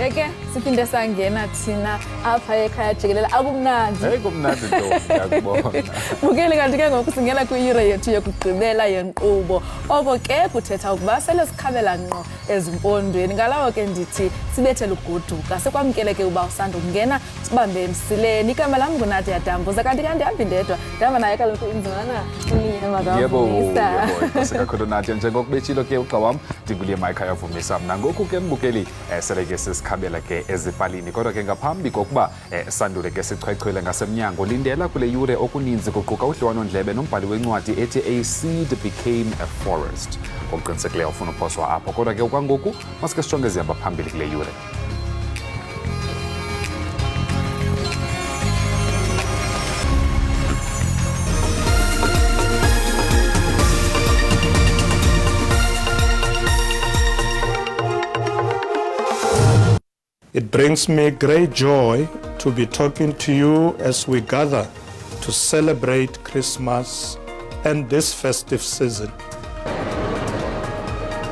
Eke siphinde sangena thina apha ekhaya Jikelele akumnandi. Hey kumnandi ntombi yakubona. Bukele kanti ke ngoku singena kwi-ire yethu yokugqibela yenkqubo. Oko ke kuthetha ukuba sele sikhabela ngqo ezimpondweni. Ngalawo ke ndithi sibethe luguduka. Sekwamkeleke uba usanda ukungena sibambe emsileni. Igama lam nguNadia Dambuza kanti ndihambi ndedwa. Ndihamba naye kaloku inzwana uNiya Yebo, sekakhona Nadia njengokubetshilo ke uxa wam ndinguliye Ekhaya vumisa mna ngoku ke mbukeli sele ke sisikhabela ke ezipalini kodwa ke ngaphambi kokuba sandule ke sichwechwele ngasemnyango lindela kule yure okuninzi kuquka udliwano-ndlebe nombhali wencwadi ethi A Seed Became a Forest ngokuqinisekileyo ufuna uphoswa apho kodwa ke okwangoku masike sijonge ezihamba phambili kule yure. It brings me great joy to be talking to you as we gather to celebrate Christmas and this festive season.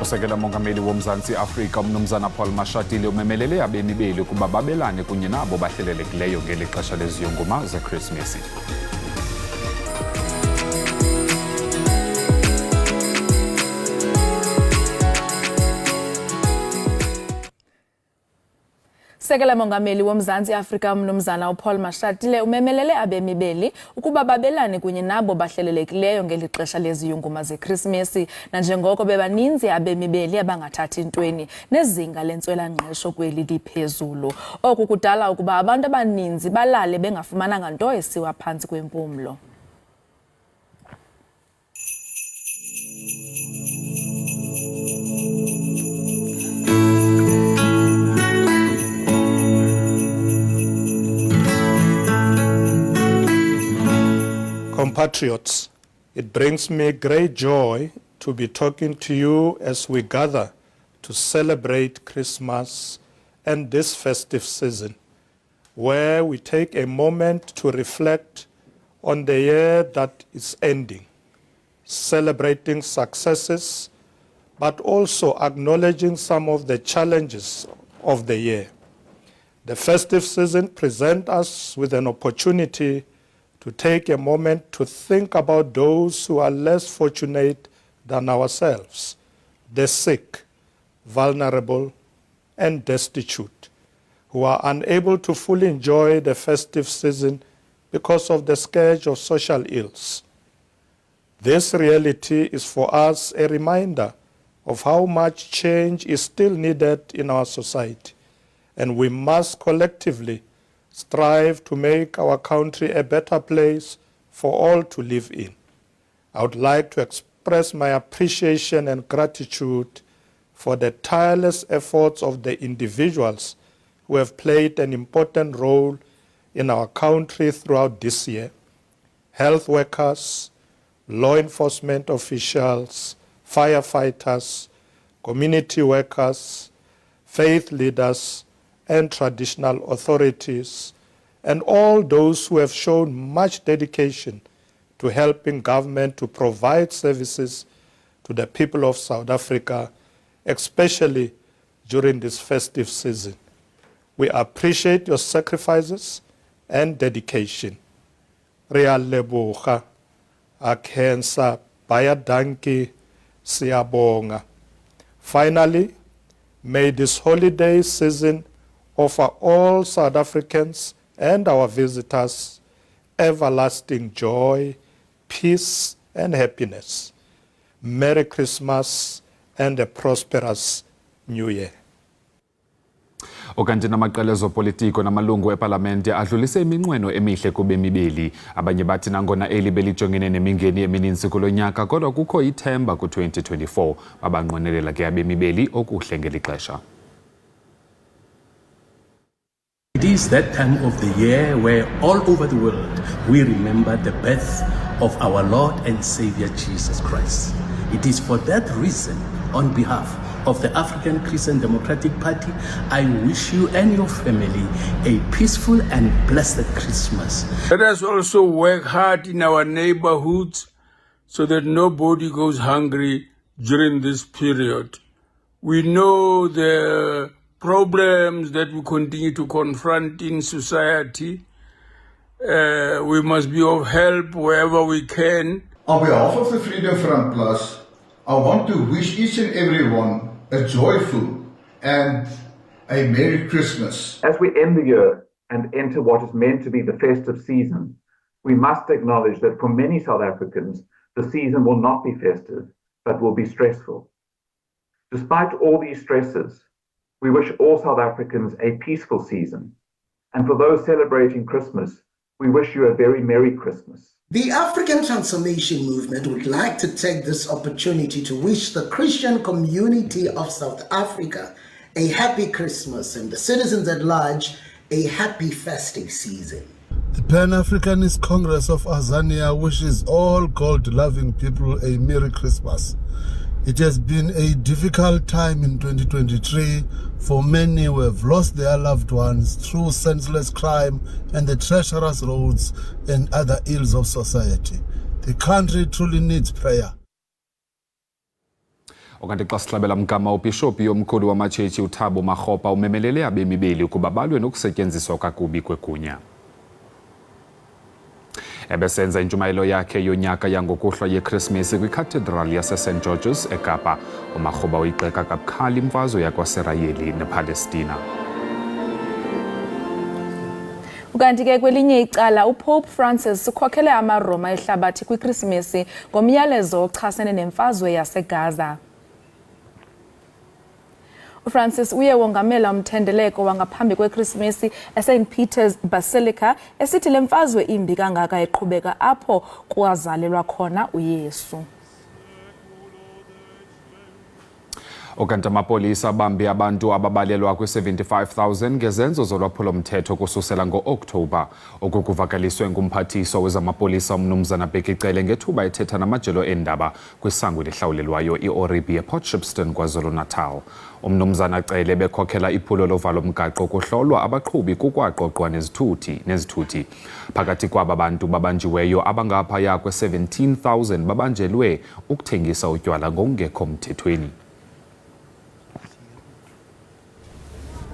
Usekela mongameli womzantsi Afrika umnumzana Paul Mashatile umemelele abemi beli ukuba babelane kunye nabo bahlelelekileyo ngeli xesha leziyunguma zeKrismesi. Sekela mongameli womzantsi Afrika umnumzana Paul Mashatile umemelele abemi beli ukuba babelane kunye nabo bahlelelekileyo ngeli xesha leziyunguma zeKrismesi nanjengoko bebaninzi abemi beli abangathathi ntweni nezinga lentswela-ngqesho kweli liphezulu. Oku kudala ukuba abantu abaninzi balale bengafumananga nto esiwa phantsi kwempumlo. Compatriots, it brings me great joy to be talking to you as we gather to celebrate Christmas and this festive season, where we take a moment to reflect on the year that is ending, celebrating successes, but also acknowledging some of the challenges of the year. The festive season presents us with an opportunity to take a moment to think about those who are less fortunate than ourselves, the sick, vulnerable, and destitute, who are unable to fully enjoy the festive season because of the scourge of social ills. This reality is for us a reminder of how much change is still needed in our society, and we must collectively strive to make our country a better place for all to live in. I would like to express my appreciation and gratitude for the tireless efforts of the individuals who have played an important role in our country throughout this year. Health workers, law enforcement officials, firefighters, community workers, faith leaders, and traditional authorities, and all those who have shown much dedication to helping government to provide services to the people of South Africa, especially during this festive season. We appreciate your sacrifices and dedication. Ria leboga, akhensa, bayadanki, siyabonga. Finally, may this holiday season offer all South Africans and our visitors everlasting joy, peace, and happiness. Merry Christmas and a prosperous New Year. Okanti namaqela ezopolitiko namalungu epalamente adlulise iminqweno emihle kubemi beli abanye bathi nangona eli belijongene nemingeni emininzi kulo nyaka kodwa kukho ithemba ku-2024 babanqwenelela ke abemi beli okuhle ngeli xesha. It is that time of the year where all over the world we remember the birth of our Lord and Savior Jesus Christ. It is for that reason, on behalf of the African Christian Democratic Party, I wish you and your family a peaceful and blessed Christmas. Let us also work hard in our neighborhoods so that nobody goes hungry during this period. We know the problems that we continue to confront in society. We must be of help wherever we can. On behalf of the Freedom Front Plus, I want to wish each and everyone a joyful and a Merry Christmas. As we end the year and enter what is meant to be the festive season, we must acknowledge that for many South Africans, the season will not be festive, but will be stressful. Despite all these stresses, we wish all South Africans a peaceful season. And for those celebrating Christmas, we wish you a very Merry Christmas. The African Transformation Movement would like to take this opportunity to wish the Christian community of South Africa a happy Christmas and the citizens at large a happy festive season. The Pan-Africanist Congress of Azania wishes all God-loving people a Merry Christmas. It has been a difficult time in 2023 for many who have lost their loved ones through senseless crime and the treacherous roads and other ills of society. The country truly needs prayer. Okanti xa sihlabela mgama ubishophu yomkhulu wamatshetshi uThabo Makgopa umemelele abemi beli ukuba balwe nokusetyenziswa kakubi kwegunya. Ebesenza intshumayelo yakhe yonyaka yangokuhlwa yeKrismesi kwiCathedral yaseSt George's eKapa, uMakgopa uyigxeka kabukhali imfazwe yakwaSirayeli nePalestina. Ukanti ke kwelinye icala uPope Francis ukhokhele amaRoma ehlabathi kwiKrismesi ngomyalezo ochasene nemfazwe yaseGaza. uFrancis uye wongamela umthendeleko wangaphambi kweKrismesi eSt Peter's Basilica esithi lemfazwe imbi kangaka eqhubeka apho kwazalelwa khona uYesu. Okanti amapolisa bambi abantu ababalelwa kwi-75,000 ngezenzo zolwaphulo-mthetho kususela ngo-Oktoba. Oku kuvakaliswe ngumphathiswa wezamapolisa uMnumzana Jikelele ngethuba ethetha namajelo eendaba kwisango elihlawulelwayo i-Oribi ePort Shepstone KwaZulu-Natal. uMnumzana Jikelele bekhokhela iphulo lovalo-mgaqo kuhlolwa abaqhubi kukwaqoqwa nezithuthi. Phakathi kwaba bantu babanjiweyo abangaphaya kwe-17,000 babanjelwe ukuthengisa utywala ngokungekho mthethweni.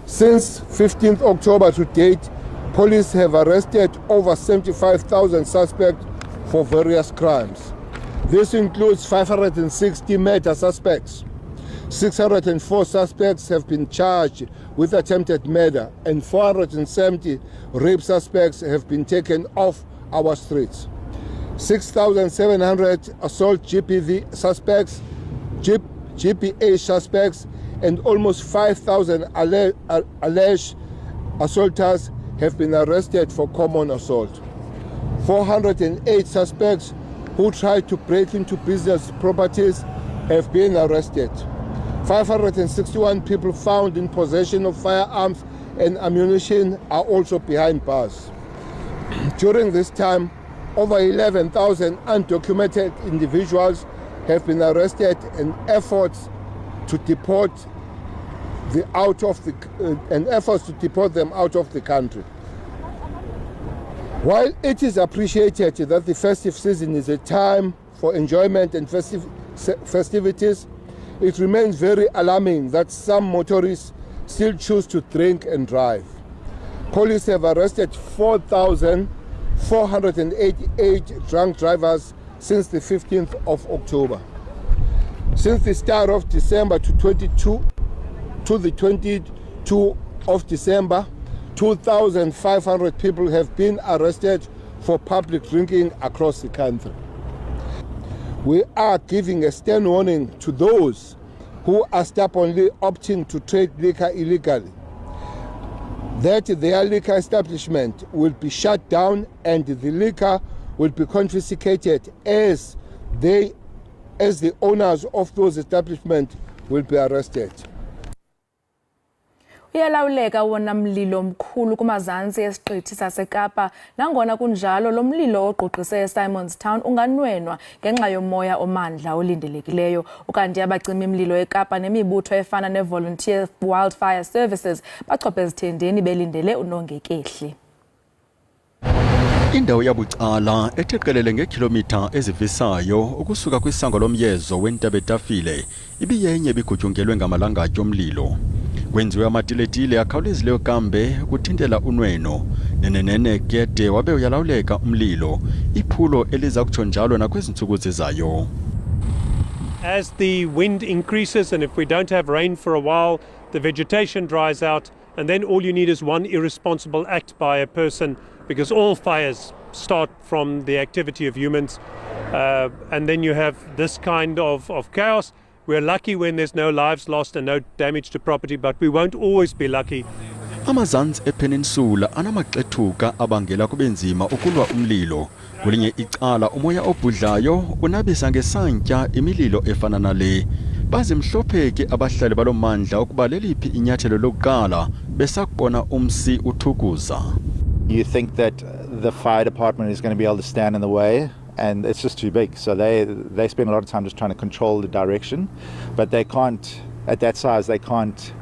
Since 15th October to date, police have arrested over 75,000 suspects for various crimes. This includes 560 murder suspects. 604 suspects have been charged with attempted murder and 470 rape suspects have been taken off our streets. 6,700 assault GPV suspects, GPA suspects, and almost 5,000 alleged assaulters have been arrested for common assault. 408 suspects who tried to break into business properties have been arrested. 561 people found in possession of firearms and ammunition are also behind bars. During this time, over 11,000 undocumented individuals have been arrested in efforts to deport them out of the country. While it is appreciated that the festive season is a time for enjoyment and festivities, it remains very alarming that some motorists still choose to drink and drive. Police have arrested 4,488 drunk drivers since the 15th of October. Since the start of December to the 22 of December, 2,500 people have been arrested for public drinking across the country. We are giving a stern warning to those who are stubbornly opting to trade liquor illegally, that their liquor establishment will be shut down and the liquor will be confiscated as the owners of those establishments will be arrested. Uyalawuleka wona mlilo mkhulu kumazantsi esiqithi saseKapa, nangona kunjalo lo mlilo ogqugqise eSimonstown unganwenwa ngenxa yomoya omandla olindelekileyo. Ukanti abacimi mlilo eKapa nemibutho efana nevolunteer Wildfire Services bachophe ezithendeni belindele unongekehli. Indawo yabucala etheqelele ngekilomitha ezivisayo ukusuka kwisango lomyezo weNtabetafile ibiyenye bigutyungelwe ngamalangatye omlilo. kwenziwe amatiletile akhawulezileyo kambe kuthintela unweno nenenene kede wabe uyalawuleka umlilo iphulo eliza kutsho njalo nakwezinsuku zizayo. As the wind increases and if we don't have rain for a while, the vegetation dries out, and then all you need is one irresponsible act by a person, because all fires start from the activity of humans, and then you have this kind of chaos. We're lucky when there's no lives lost and no damage to property, but we won't always be lucky. Amazantsi epeninsula anamaxethuka abangela kubenzima ukulwa umlilo. Kulinye icala umoya obhudlayo unabisa ngesantya imililo efana nale. Bazimhlopheke abahlali balomandla ukuba leliphi inyathelo lokuqala besakubona umsi uthukuza. You think that the fire department is going to be able to stand in the way, and it's just too big. So they spend a lot of time just trying to control the direction, but they can't, at that size, they can't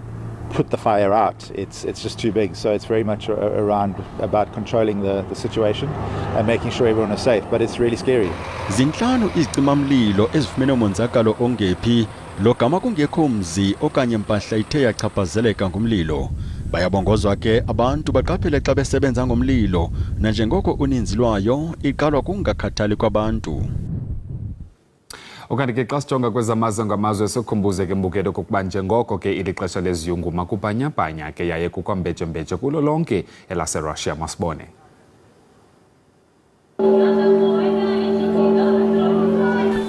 put the fire out. It's just too big. So it's very much around about controlling the situation and making sure everyone is safe, but it's really scary. Zinhlanu izicimamlilo ezifumene umonzakalo ongephi logama kungekho mzi okanye mpahla ithe yachaphazeleka ngumlilo. Bayabongozwa ke abantu baqaphele xa besebenza ngomlilo nanjengoko uninzi lwayo iqalwa kungakhathali kwabantu. Ukanti ke xa sijonga kwezamazwe ngamazwe sokhumbuze ke mbukelo kokuba njengoko ke ilixesha leziyunguma kubhanyabhanya ke yaye kukho mbejembeje kulo lonke elaseRussia. Masibone.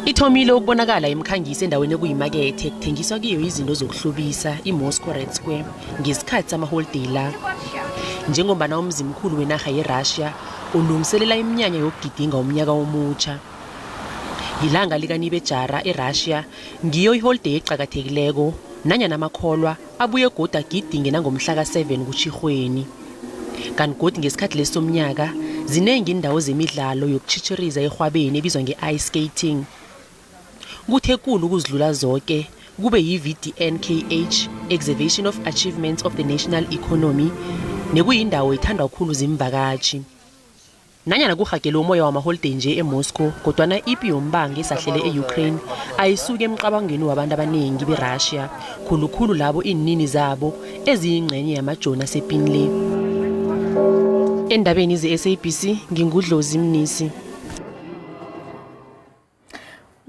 Ithomile ukubonakala emkhangisi endaweni ekuyimakethe kuthengiswa kiyo izinto zokuhlobisa iMoscow Red Square ngesikhathi samaholiday la. Njengombana umzimkhulu wenarha yeRussia ulungiselela iminyanya yokugidinga umnyaka omutsha. Ilanga likanibejara eRussia ngiyo iholiday eqhakathekileko nanyana amakholwa abuye goda gidinge nangomhla ka7 kuTjhirhweni. Kanti godi ngesikhathi lesomnyaka zinengi indawo zemidlalo yokuchitshiriza ehwabeni ebizwa nge-ice skating. Kuthe kulu ukuzidlula zonke kube yi-VDNKH Exhibition of Achievements of the National Economy nekuyindawo ethandwa kakhulu zimvakatshi. Nanyana kuhagela umoya wamaholiday nje eMoscow kodwana ipi yombanga esahlele eUkraine ayisuke emqabangeni wabantu abaningi beRussia khulukhulu labo inini zabo eziyingcenye yamajoni asepinle. Endabeni ze-SABC ngingudlozi Mnisi.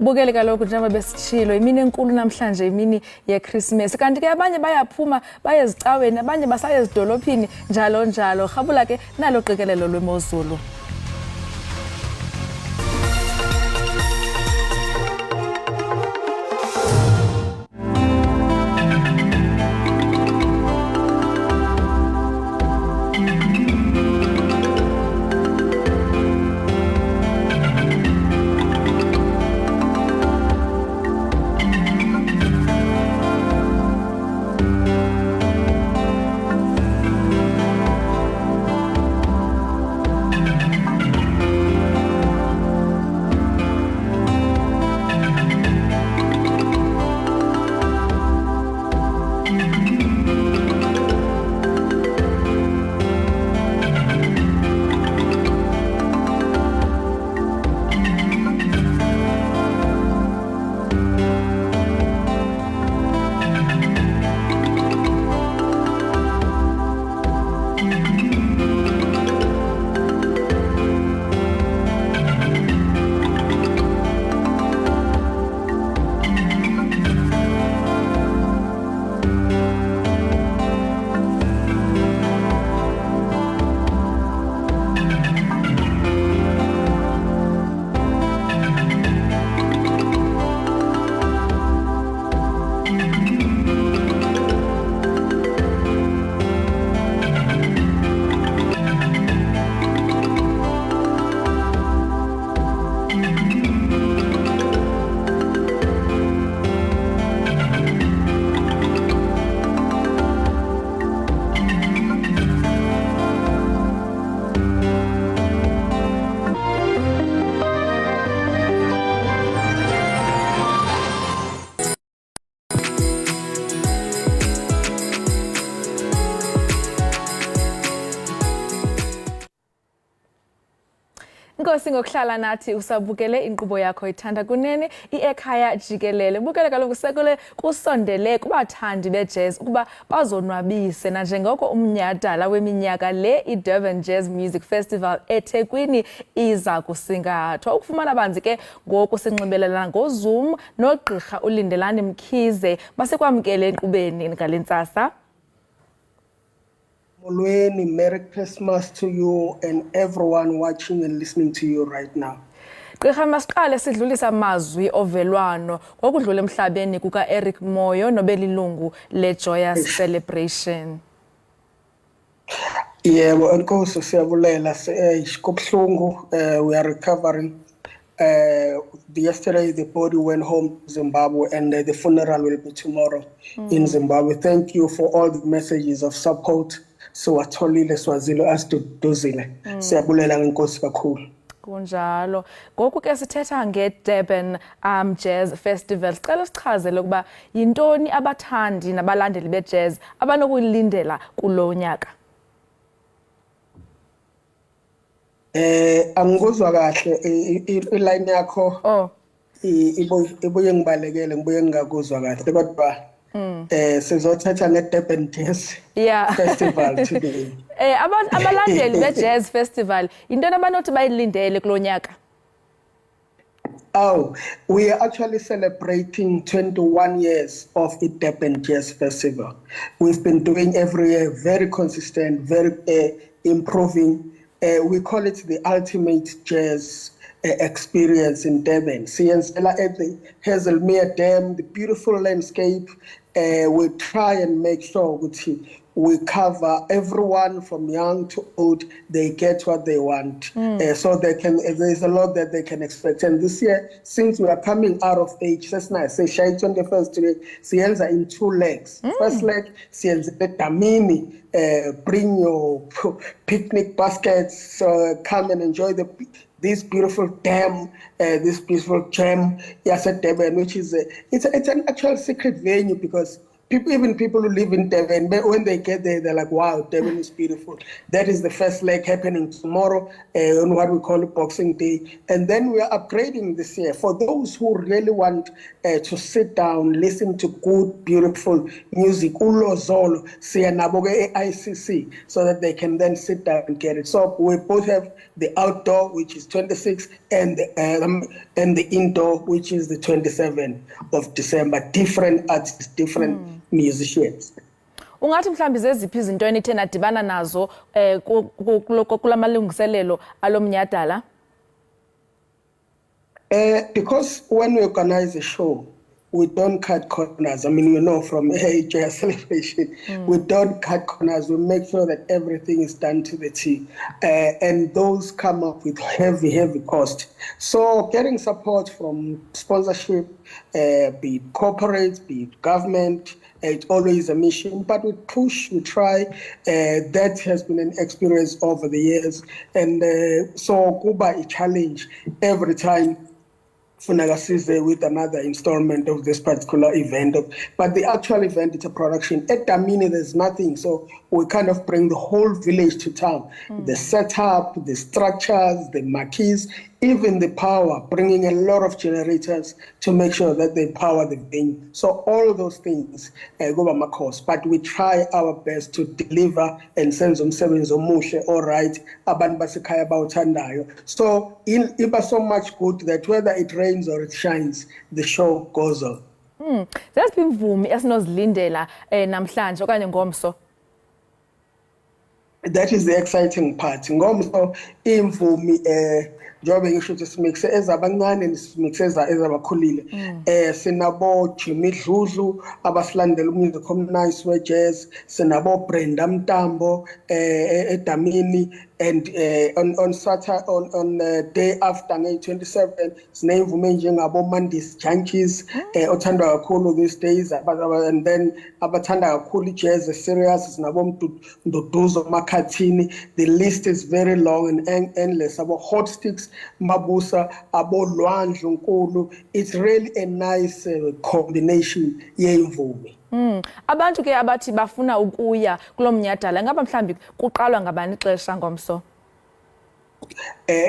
Bukele kaloku njengoba besitshilo imini enkulu namhlanje imini yeChristmas kanti ke abanye bayaphuma baye ezicaweni abanye basaye ezidolophini njalo njalo. Rhabula ke nalo qikelelo lwemozulu. Enkosi ngokuhlala nathi usabukele inkqubo yakho ithanda kunene Ekhaya Jikelele. Bukele kaloku sekule kusondele kubathandi bejazz ukuba bazonwabise na njengoko umnyhadala weminyaka le iDurban Jazz Music Festival eThekwini iza kusingathwa. Ukufumana banzi ke ngoku sinxibelelana ngoZoom nogqirha uLindelani Mkhize basekwamkele enkqubeni ngalentsasa. Molweni, Merry Christmas to you and everyone watching and listening to you right now. Gqirha masiqale sidlulisa amazwi ovelwano ngokudlula emhlabeni kuka Eric Moyo nobelilungu le Joyous Celebration. Yebo, enkosi siyabulela kubhlungu, we are recovering. Yesterday the body went home to Zimbabwe and the funeral will be tomorrow in Zimbabwe. Thank you for all the messages of support. Siwatholile siwazile asiduduzile. Siyabulela ngenkosi kakhulu. Kunjalo. Ngoku ke sithetha ngeDurban Jazz Festival. Sicela sichazele ukuba yintoni abathandi nabalandeli bejazz abanokuyilindela kulo nyaka. Angikuzwa kahle iline yakho. Ibuye ngibalekele ngibuye ngakuzwa kahle kodwa sizothatha ngeDurban Jazz Festival today. Abalandeli beJazz Festival intoni abanothi bayilindele kulo nyaka? Oh, we are actually celebrating 21 years of the Durban Jazz Festival. We've been doing every year, very consistent, very improving. We call it the ultimate jazz experience in Durban. Siyenzela at the Hazelmere Dam, the beautiful landscape. We try and make sure we cover everyone from young to old. They get what they want, so they can. There's a lot that they can expect. And this year, since we are coming out of age, that's nice. Say Shy 21st today. Sienza in 2 legs. First leg, Sienza the Damini. Bring your picnic baskets. Come and enjoy this beautiful dam, this beautiful gem, Yasa Durban, which is it's an actual secret venue because even people who live in Durban, when they get there, they're like, wow, Durban is beautiful. That is the first leg happening tomorrow on what we call Boxing Day. And then we are upgrading this year. For those who really want to sit down, listen to good, beautiful music, Ulo Zolo, Sianaboge ICC, so that they can then sit down and get it. So we both have the outdoor, which is 26, and the indoor, which is the 27th of December. Different artists, different musicians. Ungathi mhlambi zeziphi izinto enithe nadibana nazo kulamalungiselelo alomnyhadala? Because when we organize a show, we don't cut corners. I mean, you know, from a jazz celebration, we don't cut corners. We make sure that everything is done to the T. And those come up with heavy cost. So getting support from sponsorship, be it corporate, be it government, it's always a mission, but we push, we try. That has been an experience over the years. And so Kuba a challenge every time Funagasize with another installment of this particular event. But the actual event, it's a production. At Damini, there's nothing. So we kind of bring the whole village to town. The setup, the structures, the marquees, even the power, bringing a lot of generators to make sure that they power the venue. So all of those things go by my cost. But we try our best to deliver and send some sevens or mushe, all right, abantu basekhaya bawuthandayo. So it was so much good that whether it rains or it shines, the show goes on. Zesiphi imvumi esinozilindela namhlanje okanye ngomso? That is the exciting part. Ngomso imvumi njengoba ngisho ukuthi simixe ezabancane simixe ezabakhulile. Sinabo Jimmy Dludlu abasilandela umusic omnice we-jazz, sinabo Brenda Mtambo eDamini, and on Saturday, on day after nge-27 sinemvume njengabo Mandis Junkies othandwa kakhulu these days, and then abathanda kakhulu jazz serious sinabo Nduduzo Makhathini. The list is very long and endless. Abo Hot Sticks Mabusa, abo Lwandle Nkulu. It's really a nice combination yemvumi. Abantu ke abathi bafuna ukuya kulomnyhadala ngaba mhlambi kuqalwa ngabani ixesha ngomso?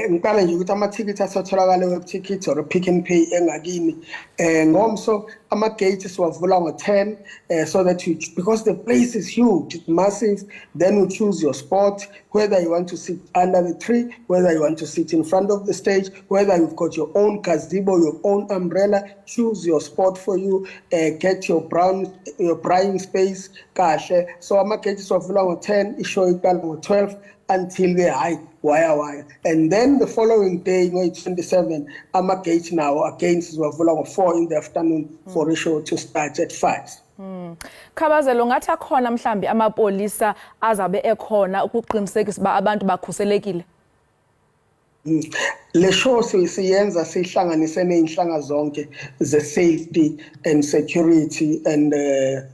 Ngiqale nje ukuthi ama-ticket asatholakala web-ticket or pick and pay engakini. Ngomso ama-gate siwavula ngo-10 so that because the place is huge, it's massive, then you choose your spot, whether you want to sit under the tree, whether you want to sit in front of the stage, whether you've got your own gazebo, your own umbrella, choose your spot for you, get your drying space, kahle. So ama-gate siwavula ngo-10, ishow iqala ngo-12 until the high wire. And then the following day, 27, ama-gate now again siwavula ngo-4 in the afternoon for a show to start at 5. Khabazelo ngathi akhona mhlambi amapolisa azabe ekhona ukuqinisekisa ba abantu bakhuselekile. Le show siyenza sihlanganise neinhlanga zonke ze safety and security and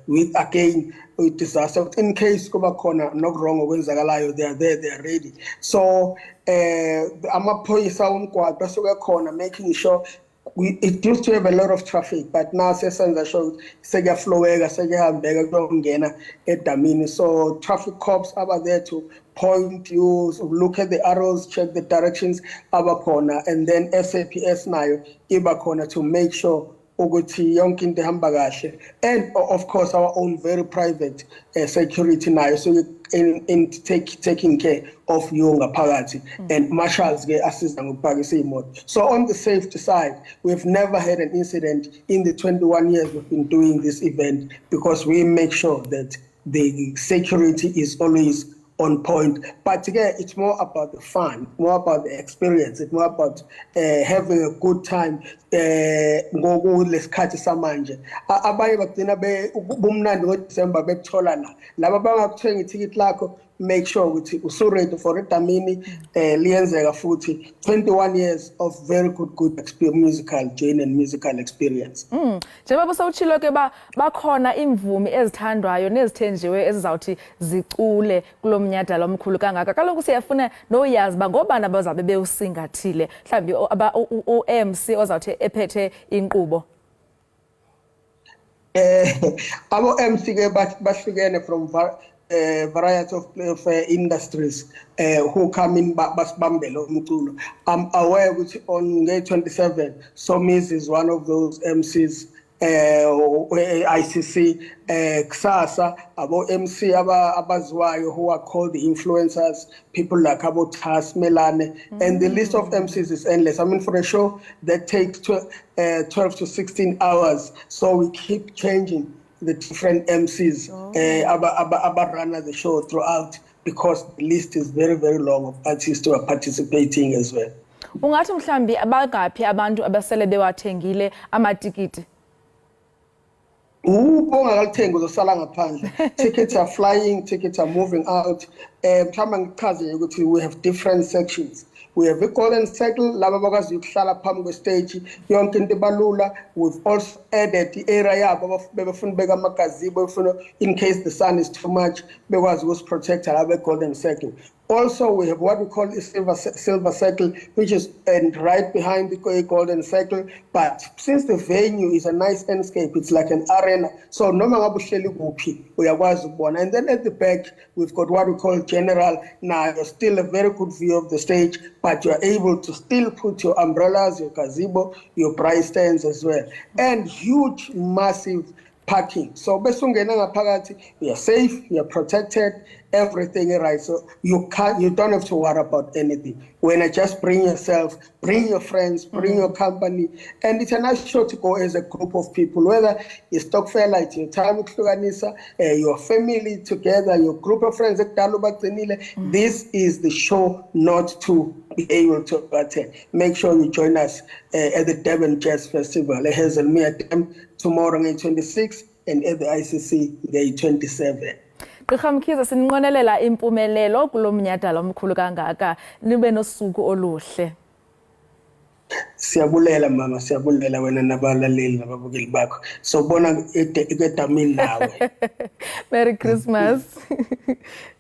with again with disaster in case kuba khona nokurong okwenzakalayo, they are there, they are ready. So amaphoyisa umgwaqo basuke khona making sure it used to have a lot of traffic, but now sesenza show sekuyafloweka sekuyahambeka kuyongena edamini. So traffic cops are there to point you, look at the arrows, check the directions abakhona, and then SAPS nayo ibakhona to make sure ukuthi yonke into ihamba kahle, and of course our own very private security nayo, so in taking care of you ngaphakathi, and marshals ke assist ngokupakisa imoto. So on the safety side, we've never had an incident in the 21 years we've been doing this event, because we make sure that the security is always on point. But again, it's more about the fun, more about the experience, it's more about having a good time. Ngokulesikhathi samanje abanye bagcina bumnandi ngoDisemba bekutholana laba bangakuthenga ithicket lakho, make sure ukuthi usuready for edamini liyenzeka futhi 21 years of very good musical journey and musical experience. Njengoba sawutshilo ke bakhona imvumi ezithandwayo nezithenjiwe ezizawuthi zicule kulomnyadala omkhulu kangaka. Kaloku siyafuna noyazi ba ngobani abazabe bewusingathile, mhlawumbi o-MC ozawuthi ephethe inkqubo. Abo-MC ke bahlukene from variety of industries who come in basibambele umculo. I'm aware ukuthi on May 27, Somiz is one of those MCs. ICC, Ksasa, about MC abaziwayo who are called the influencers, people like about Tas, Melane, and the list of MCs is endless. I mean, for a show that takes 12 to 16 hours, so we keep changing the different MCs about run the show throughout, because the list is very long of artists who are participating as well. Ungathi mhlambi abangaphi abantu abasele bewathengile amatikiti? Ungakalithenga uzosala ngaphandle. Tickets are flying, tickets are moving out. Mhlawumbe ngichaze ukuthi we have different sections. We have a golden circle, laba bakwazi ukuhlala phambi kwestage, yonke into ibalula. We've also added the area yabo befuna beka amagazebo, befuna in case the sun is too much, bekwazi ukuprotect laba golden circle. Also, we have what we call a silver circle, which is right behind the golden circle. But since the venue is a nice landscape, it's like an arena. So noma ngabe uhleli kuphi uyakwazi ukubona. And then at the back, we've got what we call general. Now, you're still a very good view of the stage, but you're able to still put your umbrellas, your gazebo, your prize stands as well. And huge, massive parking. So besungena ngaphakathi, we are safe, we are protected, everything is right. So you don't have to worry about anything. When I just bring yourself, bring your friends, bring your company, and it's a nice show to go as a group of people, whether it's Stokfela, it's your time with your family together, your group of friends. This is the show not to be able to attend. Make sure you join us at the Durban Jazz Festival. It has a mere time tomorrow, May 26, and at the ICC, May 27. Mkhize sininqonelela impumelelo kulomnyadala omkhulu kangaka, nibe nosuku oluhle. Siyabulela mama, siyabulela wena nabalaleli nababukeli bakho. So bona edamini nawe. Merry Christmas.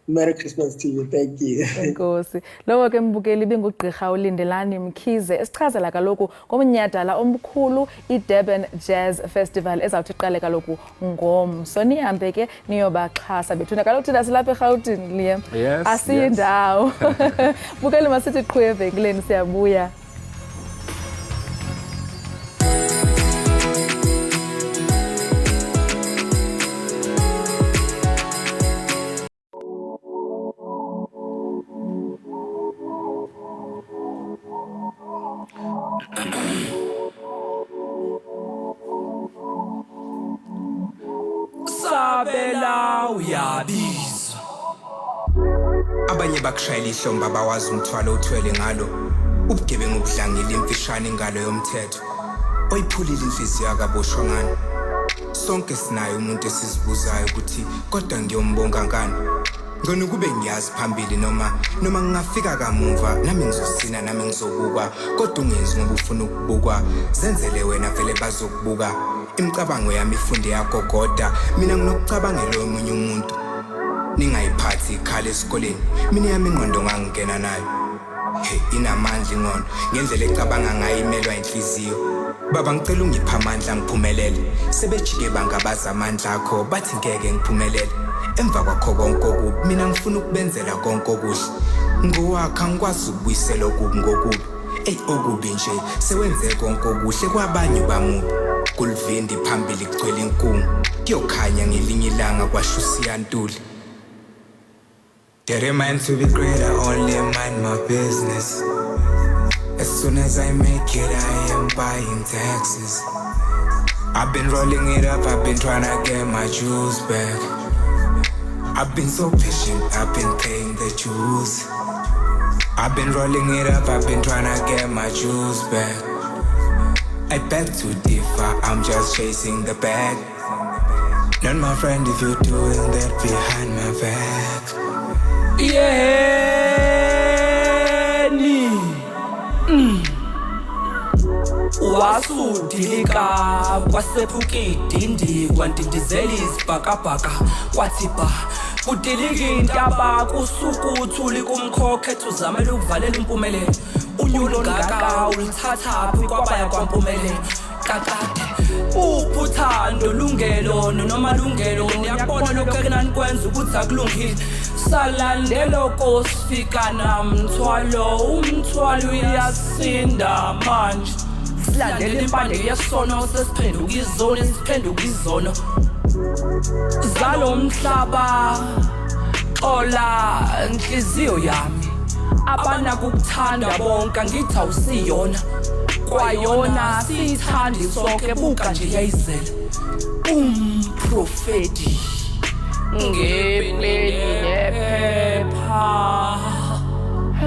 Merry Christmas to you. Thank you. Enkosi. Lowo ke mbukeli bengugqirha uLindelani Mkhize esichazela kaloku ngomnyhadala omkhulu iDurban Jazz Festival ezawuthi iqale kaloku ngomso. Nihambe ke niyobaxhasa bethuna kaloku thina silapha eGauteng Liam. Yes, Asiyindawo. Bukeli masithi qhu evenkileni siyabuya. Sabela uyabizwa abanye bakushayela ihlomba bawazi umthwalo uthwele ngalo ubugebengu obudlangile imfishane ingalo yomthetho oyiphulile inhliziyo akaboshwa ngani sonke sinayo umuntu esizibuzayo ukuthi kodwa ngiyombonga ngani ngona kube ngiyazi phambili noma ngingafika kamuva nami ngizosina nami ngizobukwa kodwa ungenzi ngoba ufuna ukubukwa zenzele wena vele bazokubuka imicabango yami ifunde yagogoda mina nginokucabangela omunye umuntu ningayiphathi ikhala esikoleni mina yami ingqondo ngangena nayo inamandla ingqondo ngendlela ecabanga ngayo imelwa inhliziyo baba ngicela ungipha amandla ngiphumelele sebejike bangabaza amandla akho bathi ngeke ngiphumelele emva kwakho konke okubi mina ngifuna ukubenzela konke okuhle ngowakha ngikwazi ukubuyisela okubi ngokubi okubi nje sewenze konke okuhle kwabanye bamubi kulvindi phambili kugcwele inkungu kuyokhanya ngelinye ilanga kwashusiya ntuli. Determined to be great, I only mind my business. As soon as I make it, I am buying taxes. I've been rolling it up, I've been trying to get my juice back. I've been so patient, I've been paying the dues. I've been rolling it up, I've been trying to get my juice back. I beg to differ, I'm just chasing the bag. Not my friend if you're doing that behind my back. Yeni wasudilika kwasephuka idindi kwantindizela izibhakabhaka kwathipa kudilika intaba kusukuthuli kumkhokhe tuzamela ukuvalela impumelelo unyulo ngaka ulithatha phi kwabaya kwampumelelo kakade uphutando lungelo noma lungelo niyabona lokho enanikwenza ukuthi akulungile salandelo kosifika namthwalo umthwalo uyasinda manje silandela impande yesono sesiphenduka izona siphenduka izono zalo mhlaba xola inhliziyo yami abanako ukuthanda bonke ngithi awusiyona kwayona sithandi sonke buka nje yayizela umprofeti ngepeni nephepha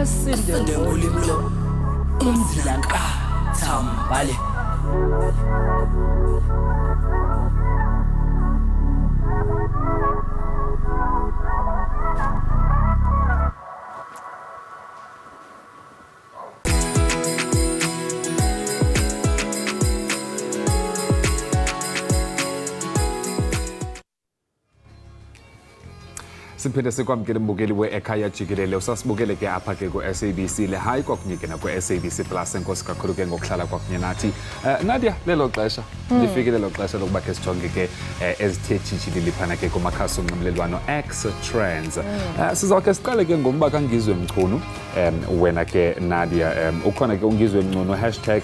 asinde ngolimlo umzilanka thambale. Siphinde sikwamkele mbukeli we-Ekhaya Jikelele usasibukele ke apha ke ku-SABC le hayi kwakunye ke nakwi-SABC Plus enkosi kakhulu ke ngokuhlala kwakunye nathi Nadia lelo xesha lifikile lelo xesha lokuba ke sijonge ke ezithe tshitshilili phana ke kumakhasi onxibelelwano X Trends sizawukhe siqale ke ngomba kangizwe mchunu wena ke Nadia ukhona ke ungizwe mncunu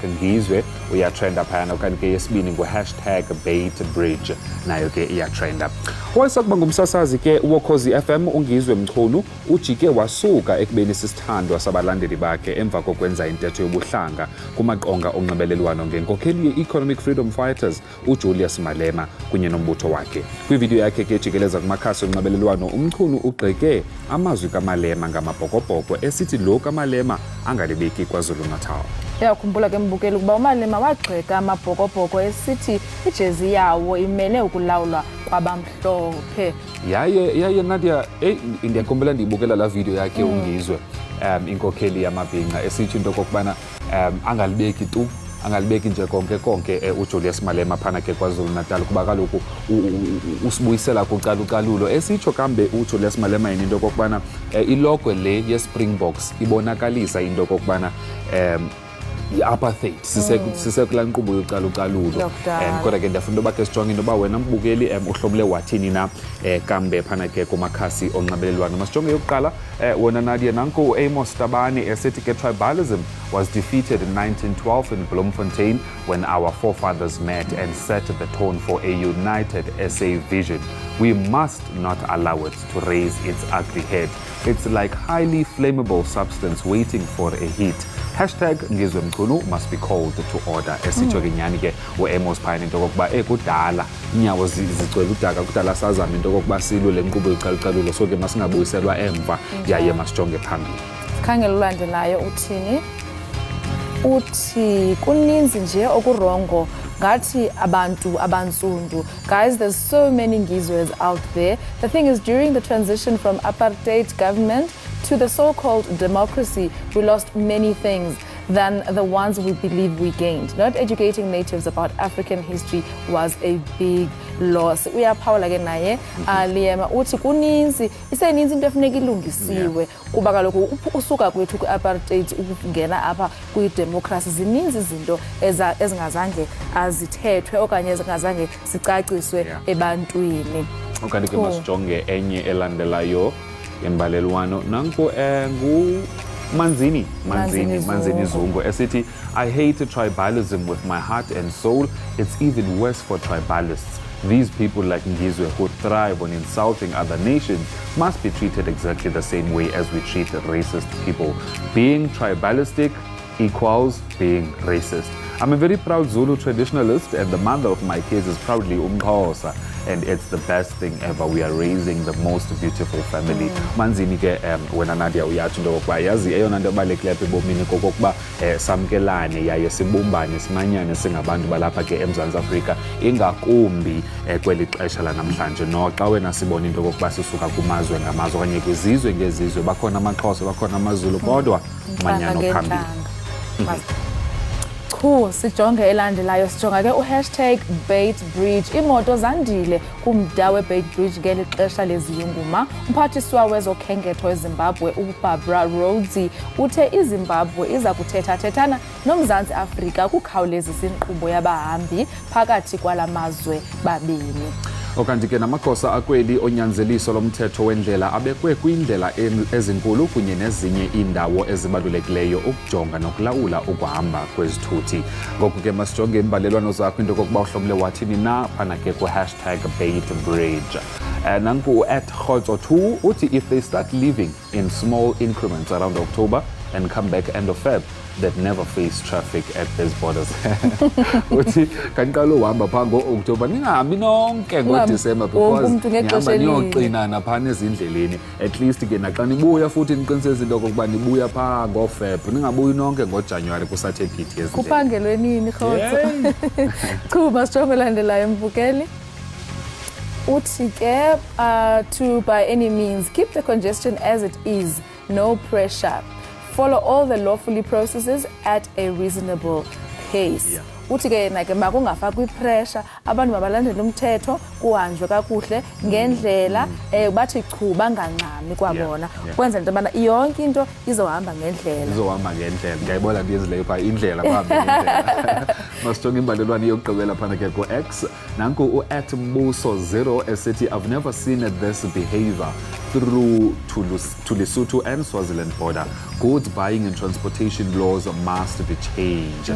#ngizwe uyatrenda phana okanye ke yesibini ngu#BaitBridge nayo ke iyatrenda wayesakuba ngumsasazi ke woKhozi FM ungizwe mchunu ujike wasuka ekubeni sisithandwa sabalandeli bakhe emva kokwenza intetho yobuhlanga kumaqonga onxibelelwano ngenkokheli ye-Economic Freedom Fighters uJulius Malema kunye nombutho wakhe. Kwividiyo yakhe ke jikeleza kumakhasi onxibelelwano umchunu ugxeke amazwi kaMalema ngamabhokobhoko esithi lo kaMalema angalibeki KwaZulu Natal. Yakhumbula ke mbukeli ukuba uMalema wagxeka amabhokobhoko esithi ijezi yawo imele ukulawulwa kwabamhlophe. Yaye Nadia ndiyakhumbula ndiyibukela la video yakhe ungizwe inkokheli yamabhinqa esithi into kokubana angalibeki tu angalibeki nje konke uJulius Malema phana ke kwaZulu Natal kuba kaloku usibuyisela kucalucalulo esitsho kambe uJulius Malema yini into kokubana ilogo le yeSpringboks ibonakalisa into kokubana i-apartheid sisekula nkqubo yocalucalulo kodwa ke ndiyafuna uba ke sijonge into yoba wena mbukeli uhlomule wathini na kambe phana ke kumakhasi onxibelelwano. Masijonge yokuqala wona Nadia nanko uAmos Tabane esithi ke tribalism was defeated in 1912 in Bloemfontein when our forefathers met and set the tone for a united SA vision. We must not allow it to raise its ugly head. It's like highly flammable substance waiting for a heat. Hashtag Ngizwe Mkhulu must be called to order. Esitsho ke nyani ke uAmos phayana into kokuba kudala inyawo zigcwele udaka kudala sazama into kokuba silwe le nkqubo yocalucalulo so ke masingabuyiselwa emva yaye masijonge phambili. Sikhangela ulandelayo uthini? Uthi kuninzi nje okurongo ngathi abantu abantsundu. Guys, there's so many Ngizwes out there. The thing is, during the transition from apartheid government to the so-called democracy, we lost many things than the ones we believe we gained. Not educating natives about African history was a big loss. Uyaphawula ke naye Liema uthi kuninzi iseninzi into efuneka ilungisiwe kuba kaloku usuka kwethu ku-apartheid ukungena apha kwi-democracy zininzi izinto ezingazange azithethwe okanye ezingazange zicaciswe ebantwini. Okanye ke masijonge enye elandelayo embalelwano nanko Manzini Zungu esithi I hate tribalism with my heart and soul. It's even worse for tribalists. These people like Ngizwe who thrive on insulting other nations must be treated exactly the same way as we treat racist people. Being tribalistic equals being racist. I'm a very proud Zulu traditionalist and the mother of my kids is proudly Umxhosa, and it's the best thing ever. We are raising the most beautiful family. Manzini ke wena Nadia uyathi into kokuba yazi eyona nto ebalulekileyo ebomini kokuba samkelane yaye sibumbane simanyane singabantu balapha ke eMzantsi Afrika ingakumbi kweli xesha lanamhlanje. Noxa wena sibona into kokuba sisuka kumazwe ngamazwe okanye kwizizwe ngezizwe bakhona amaXhosa bakhona amaZulu kodwa manyano phambili. Sijonge elandelayo sijonga ke uHashtag Bait Bridge. Imoto zandile kumda weBait Bridge ngeli xesha leziyunguma. Umphathiswa wezokhenketho eZimbabwe uBarbara Rhodes uthe iZimbabwe iza kuthetha-thethana noMzantsi Afrika ukukhawulezisa inkqubo yabahambi phakathi kwala mazwe babini. Okanti ke namagosa akweli onyanzeliso lomthetho wendlela abekwe kwindlela ezinkulu kunye nezinye iindawo ezibalulekileyo ukujonga nokulawula ukuhamba kwezithuthi. Ngoku ke masijonge imbalelwano zakho into kokuba uhlomle wathini na phana ke ku-hashtag Bait Bridge. Nanku @Khotso2 uthi if they start living in small increments around October and come back end of Feb, that never face traffic at these borders. Uthi kanqala uhamba pha ngo-October ningahambi nonke ngo-December because nihamba niyoqinana phana ezindleleni. At least ke naxa nibuya futhi niqinisese into kokuba nibuya pha ngo-Feb, ningabuyi nonke ngoJanuwari kusathe phithi ezindleleni. Kuphangelwe nini Khotso? Chuba sijonge elandelayo mbukeli. Uthi ke to by any means keep the congestion as it is, no pressure. Follow all the lawfully processes at a reasonable pace. Uthi ke na ke makungafakwi pressure abantu mabalandele umthetho kuhanjwe kakuhle ngendlela bathi chu bangancami kwabona kwenza into abana yonke into izohamba ngendlela. Ngiyayibona ndiyenzileyo pha indlela bahambe ngendlela. Masijonge imbalelwano yokugqibela phana ke ku-X nanku u@Mbuso0 esithi I've never seen this behavior through to Lesotho and Swaziland border. Goods buying and transportation laws must be changed.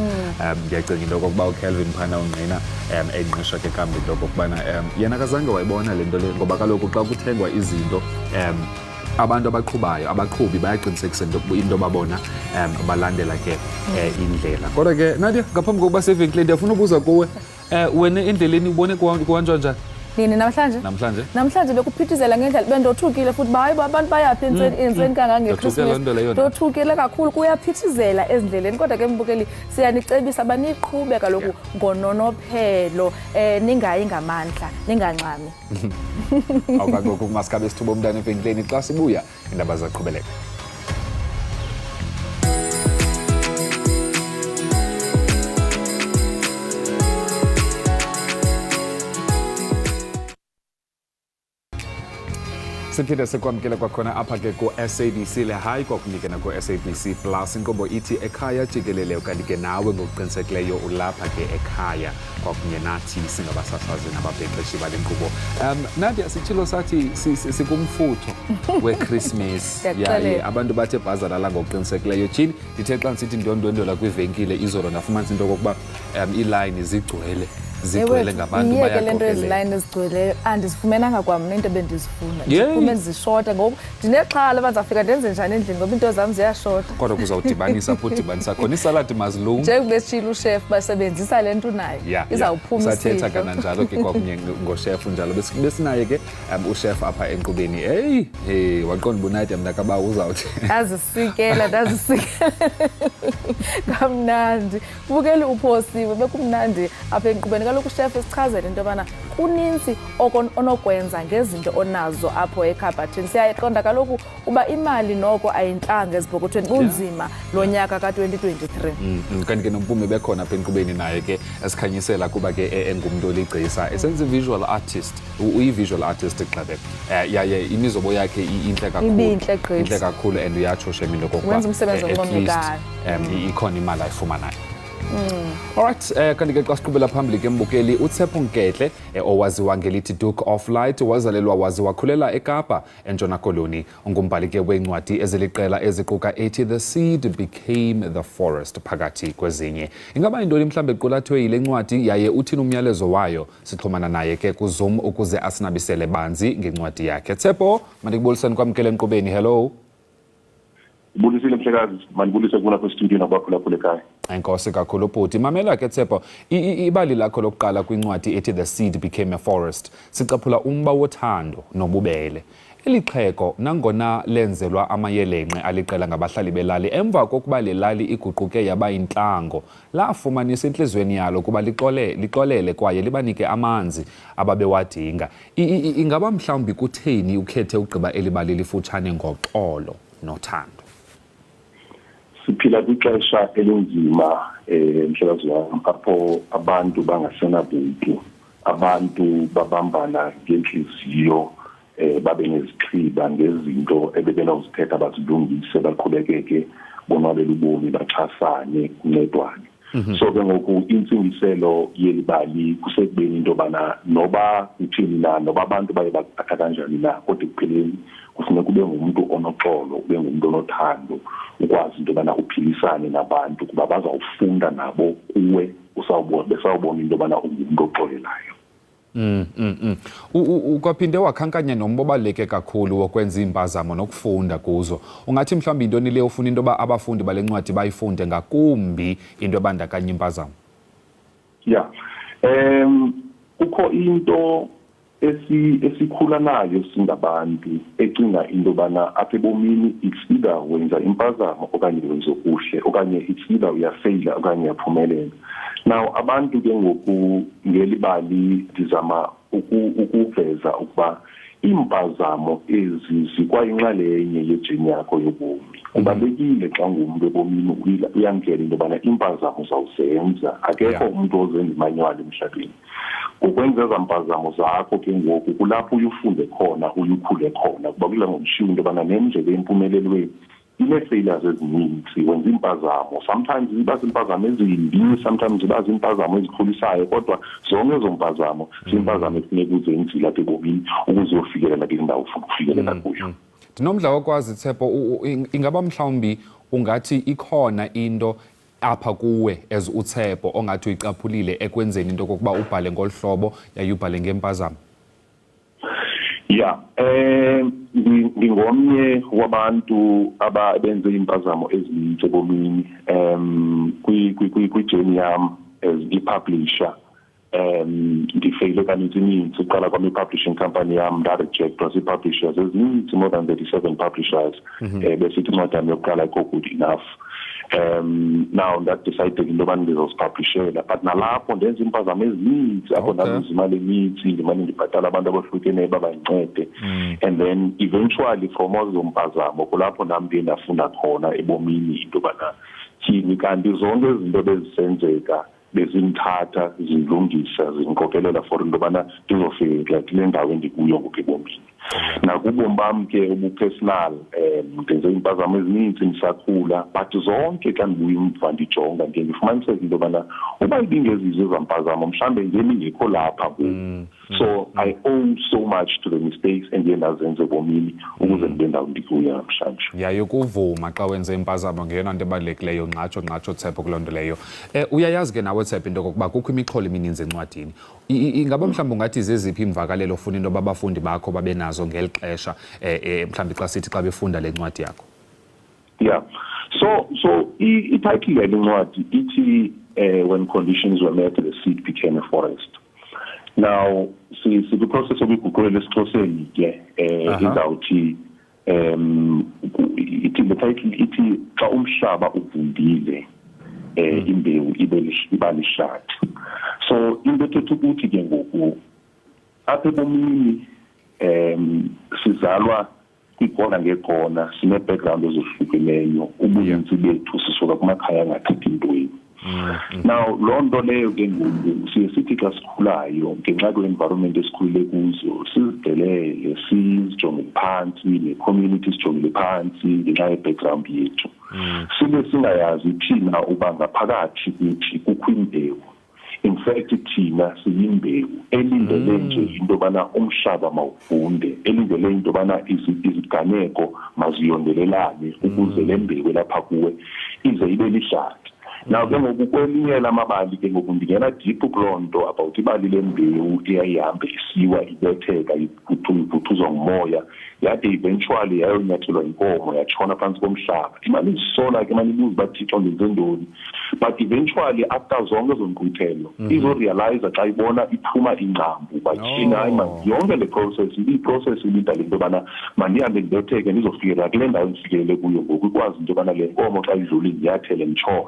Ngiyacinga into kokuba uKelvin phana ungqina enqisha ke kambi into kokubana yena kazange wayibona le nto le ngoba kaloku xa kuthengwa izinto abantu abaqhubi bayaqinisekisa into babona balandela ke indlela. Kodwa ke Nadia ngaphambi kokuba sevenkile ndiyafuna ubuza kuwe wena endleleni ubone kuhanjwa njani? Nini namhlanje bekuphithizela ngendlela bendothukile futhi hayi abantu bayaphi entsweni kangangeChristmas. Ndothukile kakhulu kuyaphithizela ezindleleni kodwa ke mbukeli siyanicebisa baniqhube kaloku ngononophelo ningayi ngamandla ningancami. Awukangoku masikhabe sithuba umntana evenkileni xa sibuya indaba zaqhubeleka. siphinde sikwamkela kwakhona apha ke ku-SABC le hayi kwakunike na ku-SABC Plus inkqubo ithi Ekhaya Jikelele kanti ke nawe ngokuqinisekileyo ulapha ke ekhaya kwakunye nathi singabasasazi nababhexeshi bale nkqubo. Nadia sitshilo sathi sikumfutho weChristmas yaye abantu bathe bhazalala ngokuqinisekileyo. Tyhini ndithe xa ndisithi ndwendwela kwivenkile izolo ndafumanisa into yokokuba iilayini zigcwele ngabantu bayaqokelela lento ezilayini ezigcweleyo andisifumenanga kwamna into ebendizifuna ndiphume ndizishota ngoku ndinexhala uba ndizawufika ndenze njani endlini ngoba into zam ziyashota kodwa kuzawudibanisa apho udibanisa khona isaladi mazilungu njengobetshile ushefu basebenzisa le nto unayo izawuphuma sathetha kananjalo ke kwakunye ngoshefu njalo besinaye ke ushefu apha enkqubeni hey waqonda ubunadia mntakaba uzawuthi ndazisikela kamnandi bukeli uphosiwe bekumnandi apha enkqubeni kaloku chef esichazela into yobana kuninzi onokwenza ngezinto onazo apho ekhabhathini. Siyaqonda kaloku uba imali noko ayintlanga ezibhokothweni bunzima lo nyaka ka-2023. Kanti ke nompume bekhona apha enkqubeni naye ke esikhanyisela kuba ke engumntu oligcisa esenza i-visual artist uyi-visual artist Xabe yaye imizobo yakhe intle kakhulu and uyatsho shem into kokuba wenza umsebenzi oncomekayo ikhona imali ayifumanayo. Alright, kanti ke xa siqhubela phambili ke mbukeli uTshepo Nketle owaziwa ngelithi Duke of Light wazalelwa waze wakhulela eKapa eNtshona Koloni ungumbhali ke weencwadi eziliqela eziquka ethi The Seed Became the Forest phakathi kwezinye. Ingaba yintoni mhlawumbe equlathwe yile ncwadi yaye uthini umyalezo wayo? Sixhumana naye ke kuZoom ukuze asinabisele banzi ngencwadi yakhe. Tshepo, mandikubuliseni kwamkele enkqubeni. Hello. Bulisile mhlekazi, mandibulise kuna kwestudio nabaphulaphula ekhaya. Enkosi kakhulu bhuti. Mamela ke Tshepo, ibali lakho lokuqala kwincwadi ethi The Seed Became a Forest sicaphula umba wothando nobubele. Elixheko nangona lenzelwa amayelenqe aliqela ngabahlali belali emva kokuba le lali iguquke yaba intlango lafumanisa entliziyweni yalo kuba lixolele kwaye libanike amanzi ababewadinga. Ingaba mhlawumbi kutheni ukhethe ugqiba elibali lifutshane ngoxolo nothando? Siphila kwixesha elinzima mhlekazi wami apho abantu bangasenabuntu, abantu babambana ngenhliziyo babe neziqhiba ngezinto ebebenozithetha bazilungise baqhubekeke bonwabele ubomi baxhasane kuncedwane. So ke ngoku intsingiselo yelibali kusekubeni into yobana noba uthini na noba abantu baye bakuthatha kanjani na kodwa ekupheleni kufuneka ube ngumntu onoxolo ube ngumntu onothando ukwazi into yobana uphilisane nabantu kuba bazawufunda nabo kuwe besawubona into yobana ungumntu oxolelayo. Ukwaphinde wakhankanya nomba obaluleke kakhulu wokwenza impazamo nokufunda kuzo. Ungathi mhlawumbi intoni le ufuna into yoba abafundi bale ncwadi bayifunde ngakumbi into ebandakanya impazamo? Yeah. Kukho into esikhula nayo singabantu ecinga into yobana apha ebomini it's either wenza impazamo okanye wenza okuhle okanye it's either uyafeyila okanye uyaphumelela. Now abantu ke ngoku ngelibali ndizama ukuveza ukuba impazamo ezi zikwayinxalenye yejeni yakho yobomi. Kubalulekile xa ungumntu ebomini uyamkela into yobana impazamo zawuzenza akekho umntu ozenza imanyala emhlabeni. Ukwenza eza mpazamo zakho ke ngoku kulapho uyifunde khona uyikhule khona kuba kula ngomshiwo into yobana nendlela empumelelweni ine-failures ezininzi wenza impazamo. Sometimes ziba zimpazamo ezimbi, sometimes ziba zimpazamo ezikhulisayo kodwa zonke ezo mpazamo zimpazamo ekufuneka uzenzile apha ebomini ukuze uyofikelela kule ndawo ufuna ukufikelela kuyo. Ndinomdla wokwazi Tshepo, ingaba mhlawumbi ungathi ikhona into apha kuwe as uTshepo ongathi uyicaphulile ekwenzeni into kokuba ubhale ngolu hlobo yaye ubhale ngempazamo? Yeah, ngingomnye wabantu abenze impazamo ezininzi ebomini kwijeni yam as i-publisher. Ndifeyile kaninzi uqala kwami i-publishing company yam ndarejectwa zii-publishers ezininzi, more than 37 publishers. Besithi incwadi yami yokuqala ayikho good enough. Now ndadecided into yobana ndizoziphablishela but nalapho ndenza impazamo ezininzi apho ndabuza imali eninzi ndimane ndibhatala abantu abahlukeneyo babayincede and then eventually from ezo mpazamo kulapho nam ndiye ndafunda khona ebomini into yobana tyhini kanti zonke izinto bezisenzeka bezimthatha zilungisa zinkokelela for into yobana ndizofika kule ndawo endikuyo ngoku ebomini. nakubomi bami ke ubupersonal ngenze impazamo ezininzi ngisakhula but zonke xa ndibuya umva ndijonga nje ngifumaniseka into yobana uba ibingezizwe ezampazamo mhlawumbe ngengekho lapha kum. So I owe so much to the mistakes endiye ndazenze ebomini ukuze ndibe ndawo ndikuyo namhlanje. Ukuvuma xa wenze impazamo ngeyona nto ebalulekileyo ngxatsho Tshepo kuloo nto leyo. Uyayazi ke nawe Tshepo into yokokuba kukho imixholo emininzi encwadini. Ingaba mhlawumbi ungathi zeziphi imvakalelo ofuna into abafundi bakho babe nazo ngeli xesha mhlawumbi xa sithi xa befunda le ncwadi yakho? Yeah. So i-title yale ncwadi ithi when conditions were met the seed became a forest. Now the process of iguqulelo esiXhoseni ke izawuthi ithi the title ithi xa umhlaba uvundile imbewu iba lihlathi. So into ethetha ukuthi ke ngoku apha ebomini sizalwa kwikona ngekona sine-background ezohlukeneyo ubuninzi bethu sisuka kumakhaya angathethi ntweni. Now loo nto leyo ke ngoku siye sithi xa sikhulayo ngenxa kwe-environment esikhulele kuzo sizidelele sizijongele phantsi ne-community sijongele phantsi ngenxa ye-background yethu sibe singayazi thina uba ngaphakathi kuthi kukho imbewu. In fact thina siyimbewu elindele nje into yobana umhlaba mawuvunde, elindele into yobana iziganeko maziyondelelane ukuze le mbewu elapha kuwe ize ibe lihlathi. Now ke ngoku kwelinye lamabali ke ngoku ndingena deep kuloo nto about ibali lembewu eyayihambe isiwa ibetheka ivuthuzwa ngumoya yade eventually yayonyathelwa inkomo yatshona phantsi komhlaba. Imali izisola ke imali ibuza uba Thixo ndenze ntoni, but eventually after zonke ezo nkqwithelo izorealize xa ibona iphuma ingcambu uba thina hayi man yonke le process iprocess ibinta le nto yobana mandihambe ndibetheke ndizofikelela kule ndawo ndifikelele kuyo ngoku ikwazi into yobana le nkomo xa idlule ndiyathele nditshone.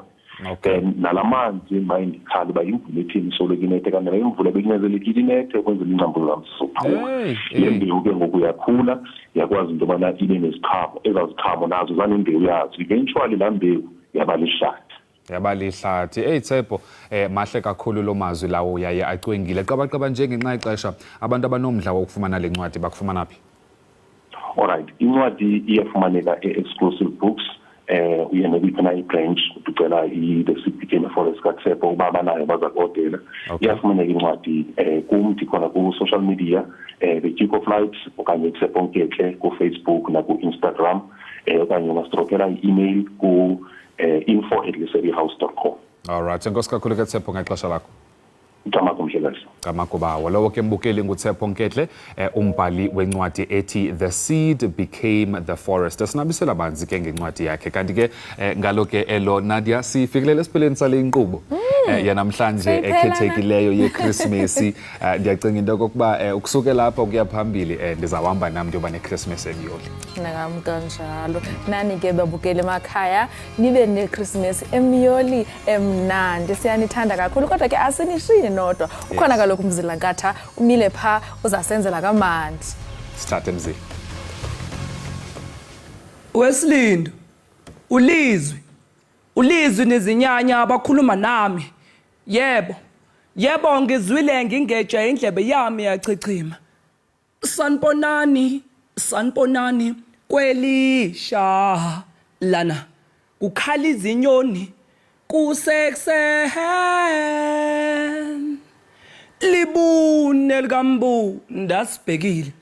Nalamanzi mayindikhala uba imvula ethini soloko inethe kanti la imvula bekunyanzelekile inethe ukwenzela iingcambu zam zizophuma. Le mbewu ke ngoku yakhula yakwazi into yobana ibe neziqhamo, ezaziqhamo nazo zanembewu yazo eventually laa mbewu yaba lihlathi. Tshepo mahle kakhulu lo mazwi lawo yaye acwengile. Qabaqaba nje ngenxa yexesha abantu abanomdla wokufumana le ncwadi bakufumana phi? Alright, incwadi iyafumaneka e-exclusive books. Uye nebikhona i-branch ucela the seed became a forest kaTshepo uba abanayo bazakodela. Iyafumaneka incwadi kum ndikhona ku-social media the Duke of Light okanye Tshepo Nketle ku-Facebook naku-Instagram okanye ungastrokela i-email ku-info@lesedihouse.com. Alright, enkosi kakhulu ke Tshepo ngexesha lakho. Ngamakumhlekazi. Lowo ke mbukeli nguTshepo Nketle umbhali wencwadi ethi The Seed Became the Forest. Sinabisela banzi ke ngencwadi yakhe kanti ke ngalo ke elo Nadia sifikelele esipheleni sale inkqubo yanamhlanje ekhethekileyo yeChristmas. Ndiyacinga into kokuba ukusuke lapha ukuya phambili ndizawuhamba nam ndiyoba neChristmas emyoli. Nakam kanjalo. Nani ke babukeli emakhaya nibe neChristmas emyoli emnandi. Siyanithanda kakhulu kodwa ke asinishini nodwa. Ukhona kaloku umzila nkatha umile pha uzasenzela kamandi. Start mzila. Weslindo. Ulizwi nezinyanya abakhuluma nami. Yebo ngizwile ngingeja indlebe yami yachichima. Sanibonani kwelisha lana kukhala izinyoni kusekusehen libune likambunda sibhekile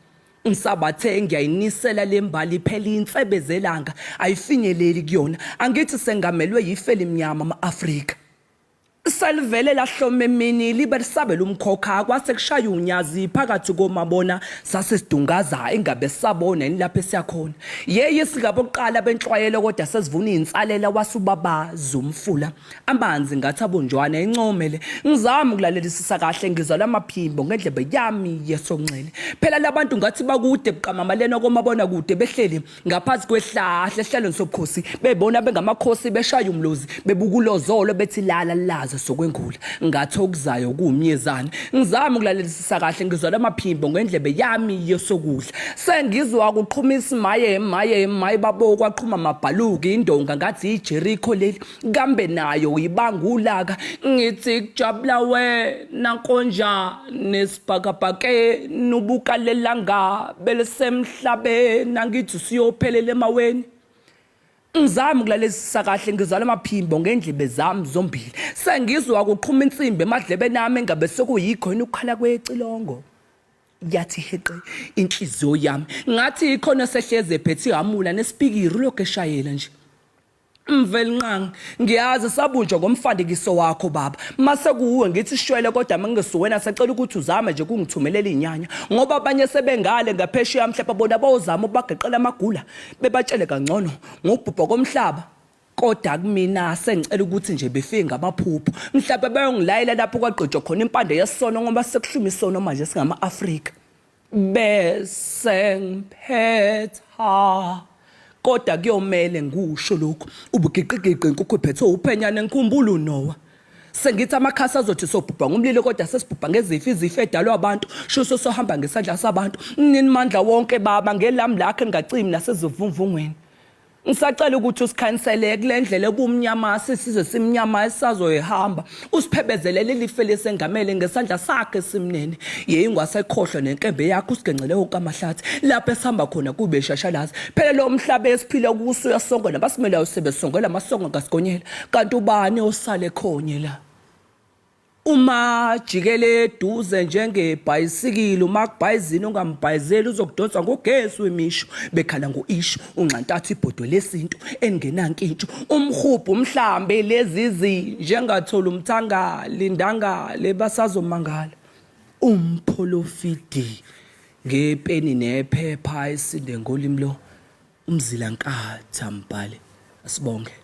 ngisabathe ngiyayinisela lembali phela insebezelanga ayifinyeleli kuyona angithi sengamelwe yife limnyama ama-Afrika salivele lahlome emini libe lisabela umkhokha kwase kushaya unyazi phakathi komabona sasesidungaza engabe sabona lapho esiyakhona isigaba oqala benhlwayelo kodwa sesivuna insalela wasubabaza umfula amanzi ngathi abonjwana encomele ngizama ukulalela kahle ngizala amaphimbo ngendlebe yami yesonxele phela labantu ngathi bakude buqamamalena komabona kude behleli ngaphansi kwehlahla ehlelweni sobukhosi bebona bengamakhosi beshaya umlozi bebukulozolo bethi lala isiphaza sokwengula ngathi okuzayo kuumnyezana ngizama ukulalela kahle ngizwa lamaphimbo ngendlebe yami yesokudla sengizwa kuqhumisa maye babo kwaqhuma amabhaluki indonga ngathi iJericho leli kambe nayo ibangulaka ngithi kujabula wena konja nesibhakabhake nubukalelanga belesemhlabeni angithi siyophelela emaweni ngizama ukulalela kahle ngizwa lamaphimbo ngendlebe zami zombili sengizwa kuqhuma insimbi emadlebeni nami engabe sekuyikho ukukhala kwecilongo yathi heqe inhliziyo yami ngathi ikhona sehleze ephethe ihamula nesipikiri lokeshayela nje Mvelinqangi ngiyazi sabunjwa ngomfandikiso wakho baba mase kuwe ngithi shwele kodwa mangisuwena sacela ukuthi uzame nje kungithumelela inyanya ngoba abanye sebengale ngaphesheya mhlapa bona bawuzama ubageqela amagula bebatshele kangcono ngobhubha komhlaba kodwa kumina sengicela ukuthi nje befike ngamaphupho mhlapa bayongilayela lapho kwaqedwe khona impande yesono ngoba sekuhluma isono manje singama-Afrika bese ngiphetha kodwa kuyomele ngisho lokho ubugiqigiqi inkukhu ephethe uphenyane ngikhumbula uNoah sengithi amakhasi azothi sobhubha ngumlilo kodwa sesibhubha izifo edalwa abantu shuso sohamba ngesandla sabantu nini mandla wonke baba ngelami lakhe ngacimi nasezivumvungweni ngisacela ukuthi usikhansele kule ndlela ebumnyama sisize simnyama esazoyihamba usiphebezelele life lesengamele ngesandla sakhe simnene yeyingwasekhohlwa nenkembe yakho usigenxele wonke amahlathi lapho esihamba khona kube ishashalazi phela lo mhlaba esiphila kuso uyasonga nabasimelayo sebesongela amasongo ngasigonyela kanti ubani osale khonye la uma Jikelele eduze njengebhayisikili uma kubhayizini ungambhayizeli uzokudonsa ngogesi wemisho bekhala ngoisho unxantathu ibhodwe lesintu engenankintsho umhubhu umhlambe lezizi njengathola umthangala indangale basazomangala umprofiti ngepeni nephepha esinde ngolimi lo umzila nkatha mbhale asibonge